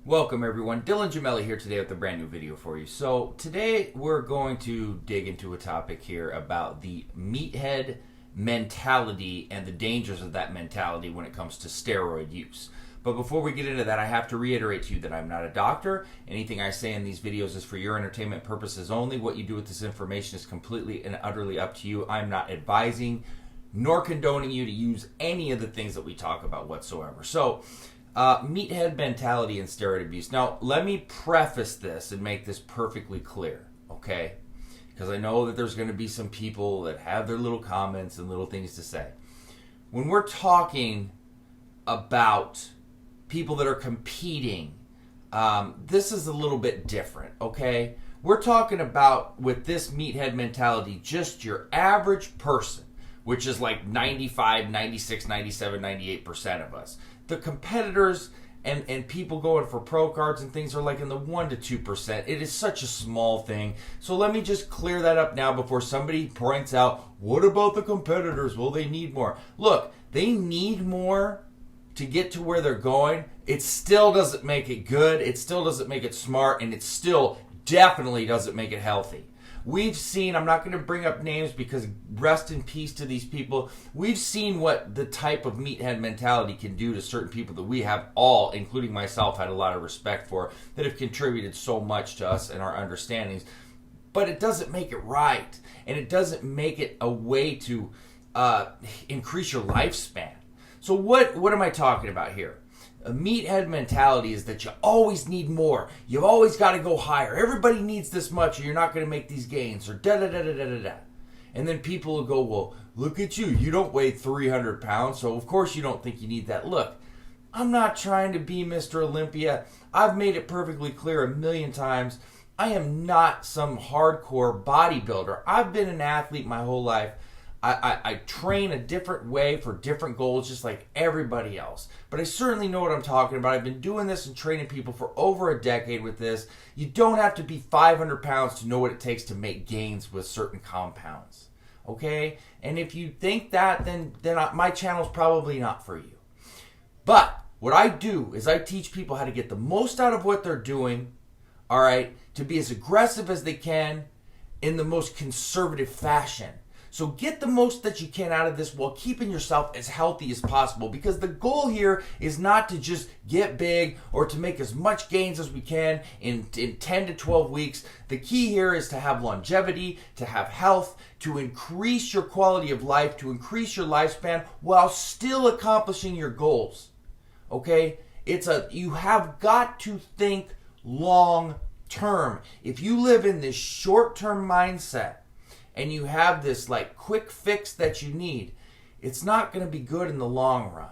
Welcome everyone, Dylan Gemelli here today with a brand new video for you. So today we're going to dig into a topic here about the meathead mentality and the dangers of that mentality when it comes to steroid use. But before we get into that, I have to reiterate to you that I'm not a doctor. Anything I say in these videos is for your entertainment purposes only. What you do with this information is completely and utterly up to you. I'm not advising nor condoning you to use any of the things that we talk about whatsoever. So meathead mentality and steroid abuse. Now, let me preface this and make this perfectly clear, okay? Because I know that there's going to be some people that have their little comments and little things to say. When we're talking about people that are competing, this is a little bit different, okay? We're talking about, with this meathead mentality, just your average person, which is like 95, 96, 97, 98% of us. The competitors and people going for pro cards and things are like in the 1 to 2%. It is such a small thing. So let me just clear that up now before somebody points out, what about the competitors? Well, they need more. Look, they need more to get to where they're going. It still doesn't make it good. It still doesn't make it smart. And it still definitely doesn't make it healthy. We've seen, I'm not going to bring up names because rest in peace to these people. We've seen what the type of meathead mentality can do to certain people that we have all, including myself, had a lot of respect for, that have contributed so much to us and our understandings. But it doesn't make it right. And it doesn't make it a way to increase your lifespan. So what am I talking about here? A meathead mentality is that you always need more. You've always got to go higher. Everybody needs this much or you're not going to make these gains or da-da-da-da-da-da-da. And then people will go, well, look at you. You don't weigh 300 pounds, so of course you don't think you need that. Look, I'm not trying to be Mr. Olympia. I've made it perfectly clear a million times. I am not some hardcore bodybuilder. I've been an athlete my whole life. I train a different way for different goals just like everybody else. But I certainly know what I'm talking about. I've been doing this and training people for over a decade with this. You don't have to be 500 pounds to know what it takes to make gains with certain compounds. Okay? And if you think that, then my channel's probably not for you. But what I do is I teach people how to get the most out of what they're doing, all right, to be as aggressive as they can in the most conservative fashion. So get the most that you can out of this while keeping yourself as healthy as possible, because the goal here is not to just get big or to make as much gains as we can in 10 to 12 weeks. The key here is to have longevity, to have health, to increase your quality of life, to increase your lifespan while still accomplishing your goals. Okay? You have got to think long term. If you live in this short-term mindset, and you have this like quick fix that you need, it's not going to be good in the long run.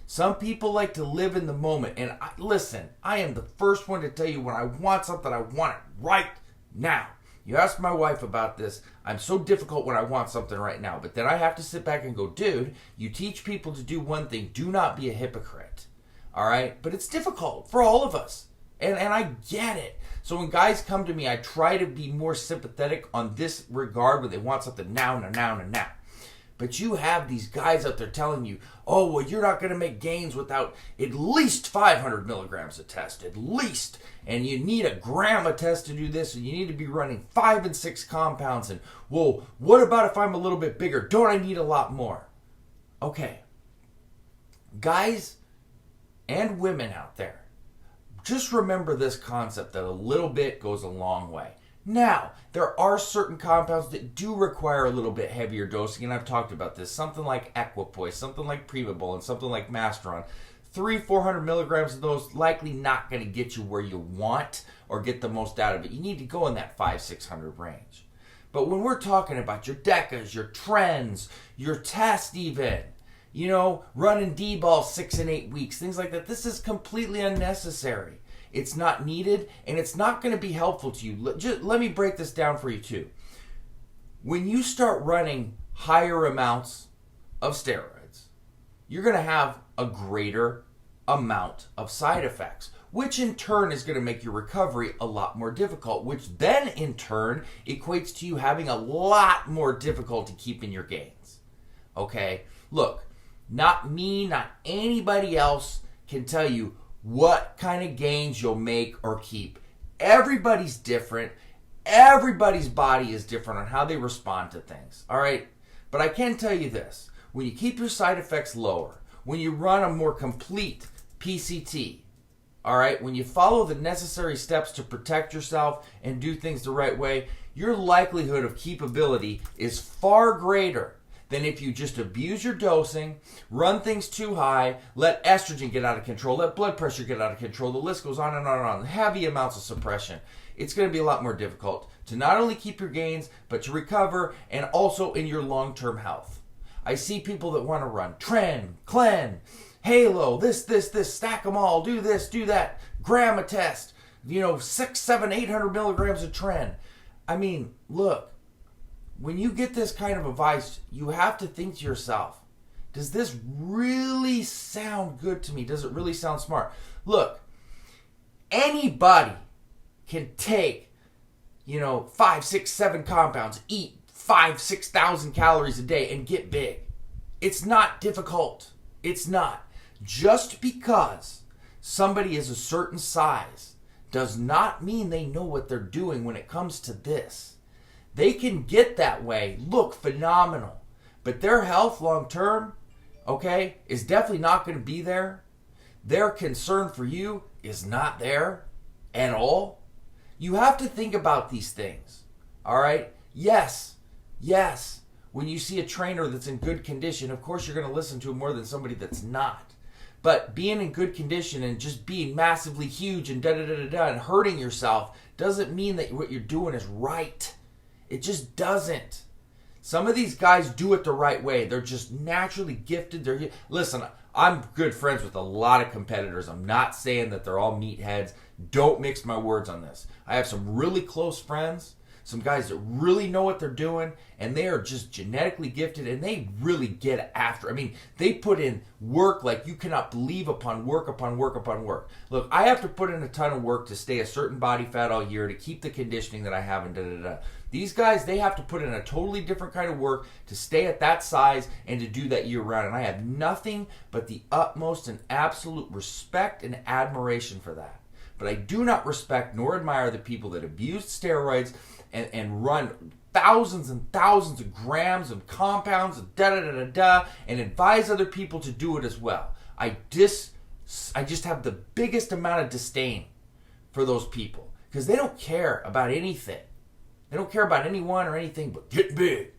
Some people like to live in the moment. And listen, I am the first one to tell you when I want something, I want it right now. You ask my wife about this. I'm so difficult when I want something right now. But then I have to sit back and go, dude, you teach people to do one thing. Do not be a hypocrite. All right? But it's difficult for all of us. And I get it. So when guys come to me, I try to be more sympathetic on this regard where they want something now. But you have these guys out there telling you, oh, well, you're not going to make gains without at least 500 milligrams of test, at least. And you need a gram of test to do this, and you need to be running 5 and 6 compounds. And, well, what about if I'm a little bit bigger? Don't I need a lot more? Okay. Guys and women out there, just remember this concept that a little bit goes a long way. Now, there are certain compounds that do require a little bit heavier dosing, and I've talked about this. Something like Equipoise, something like Prevabol, and something like Masteron. 300-400 milligrams of those likely not going to get you where you want or get the most out of it. You need to go in that 500-600 range. But when we're talking about your decas, your trends, your test even, you know, running D-ball 6 and 8 weeks, things like that. This is completely unnecessary. It's not needed, and it's not going to be helpful to you. Just let me break this down for you too. When you start running higher amounts of steroids, you're going to have a greater amount of side effects, which in turn is going to make your recovery a lot more difficult, which then in turn equates to you having a lot more difficulty keeping your gains. Okay? Look, not me, not anybody else can tell you what kind of gains you'll make or keep. Everybody's different. Everybody's body is different on how they respond to things. All right? But I can tell you this. When you keep your side effects lower, when you run a more complete PCT, all right, when you follow the necessary steps to protect yourself and do things the right way, your likelihood of keepability is far greater than if you just abuse your dosing, run things too high, let estrogen get out of control, let blood pressure get out of control. The list goes on and on and on. Heavy amounts of suppression. It's going to be a lot more difficult to not only keep your gains, but to recover and also in your long-term health. I see people that want to run Tren, Clen, Halo, this, stack them all, do this, do that, gram a test, 600, 700, 800 milligrams of Tren. I mean, look, when you get this kind of advice, you have to think to yourself, does this really sound good to me? Does it really sound smart? Look, anybody can take, 5, 6, 7 compounds, eat 5,000, 6,000 calories a day and get big. It's not difficult. It's not. Just because somebody is a certain size does not mean they know what they're doing when it comes to this. They can get that way, look phenomenal, but their health long term, okay, is definitely not going to be there. Their concern for you is not there at all. You have to think about these things, all right? Yes, when you see a trainer that's in good condition, of course you're going to listen to him more than somebody that's not. But being in good condition and just being massively huge and da-da-da-da-da and hurting yourself doesn't mean that what you're doing is right. It just doesn't. Some of these guys do it the right way. They're just naturally gifted. Listen, I'm good friends with a lot of competitors. I'm not saying that they're all meatheads. Don't mix my words on this. I have some really close friends, some guys that really know what they're doing, and they are just genetically gifted, and they really get after. I mean, they put in work like you cannot believe, upon work upon work upon work. Look, I have to put in a ton of work to stay a certain body fat all year to keep the conditioning that I have and da-da-da. These guys, they have to put in a totally different kind of work to stay at that size and to do that year round. And I have nothing but the utmost and absolute respect and admiration for that. But I do not respect nor admire the people that abuse steroids and run thousands and thousands of grams of compounds and da-da-da-da-da and advise other people to do it as well. I just have the biggest amount of disdain for those people because they don't care about anything. They don't care about anyone or anything but get big.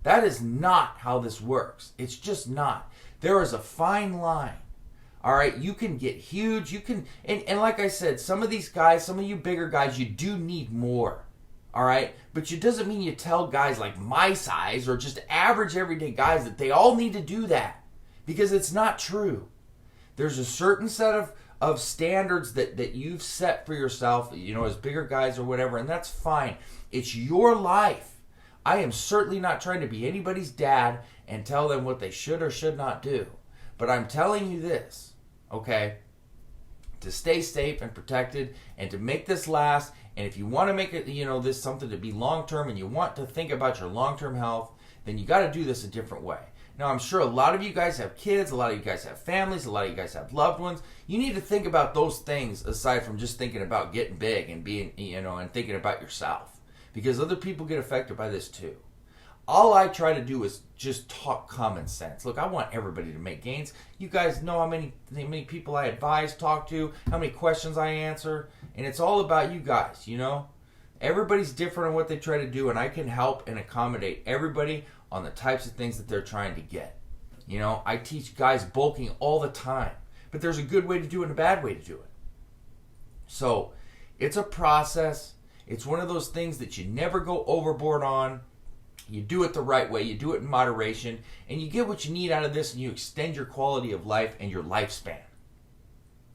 That is not how this works. It's just not. There is a fine line. All right, you can get huge. You can, and like I said, some of these guys, some of you bigger guys, you do need more. All right, but it doesn't mean you tell guys like my size or just average everyday guys that they all need to do that, because it's not true. There's a certain set of standards that you've set for yourself, as bigger guys or whatever, and that's fine. It's your life. I am certainly not trying to be anybody's dad and tell them what they should or should not do. But I'm telling you this, okay? To stay safe and protected and to make this last, and if you want to make it, this something to be long-term and you want to think about your long-term health, then you got to do this a different way. Now, I'm sure a lot of you guys have kids, a lot of you guys have families, a lot of you guys have loved ones. You need to think about those things aside from just thinking about getting big and being, and thinking about yourself. Because other people get affected by this too. All I try to do is just talk common sense. Look, I want everybody to make gains. You guys know how many people I advise, talk to, how many questions I answer, and it's all about you guys, Everybody's different on what they try to do, and I can help and accommodate everybody on the types of things that they're trying to get. I teach guys bulking all the time, but there's a good way to do it and a bad way to do it. So, it's a process. It's one of those things that you never go overboard on. You do it the right way. You do it in moderation. And you get what you need out of this, and you extend your quality of life and your lifespan.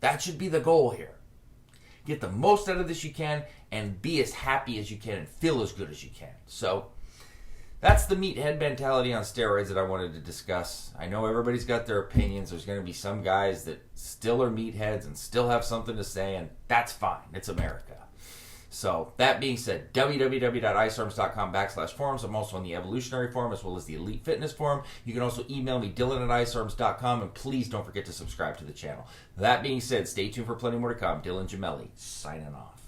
That should be the goal here. Get the most out of this you can and be as happy as you can and feel as good as you can. So that's the meathead mentality on steroids that I wanted to discuss. I know everybody's got their opinions. There's going to be some guys that still are meatheads and still have something to say, and that's fine. It's America. So that being said, www.icearms.com/forums. I'm also on the evolutionary forum as well as the elite fitness forum. You can also email me, dylan@icearms.com, and please don't forget to subscribe to the channel. That being said, stay tuned for plenty more to come. Dylan Gemelli, signing off.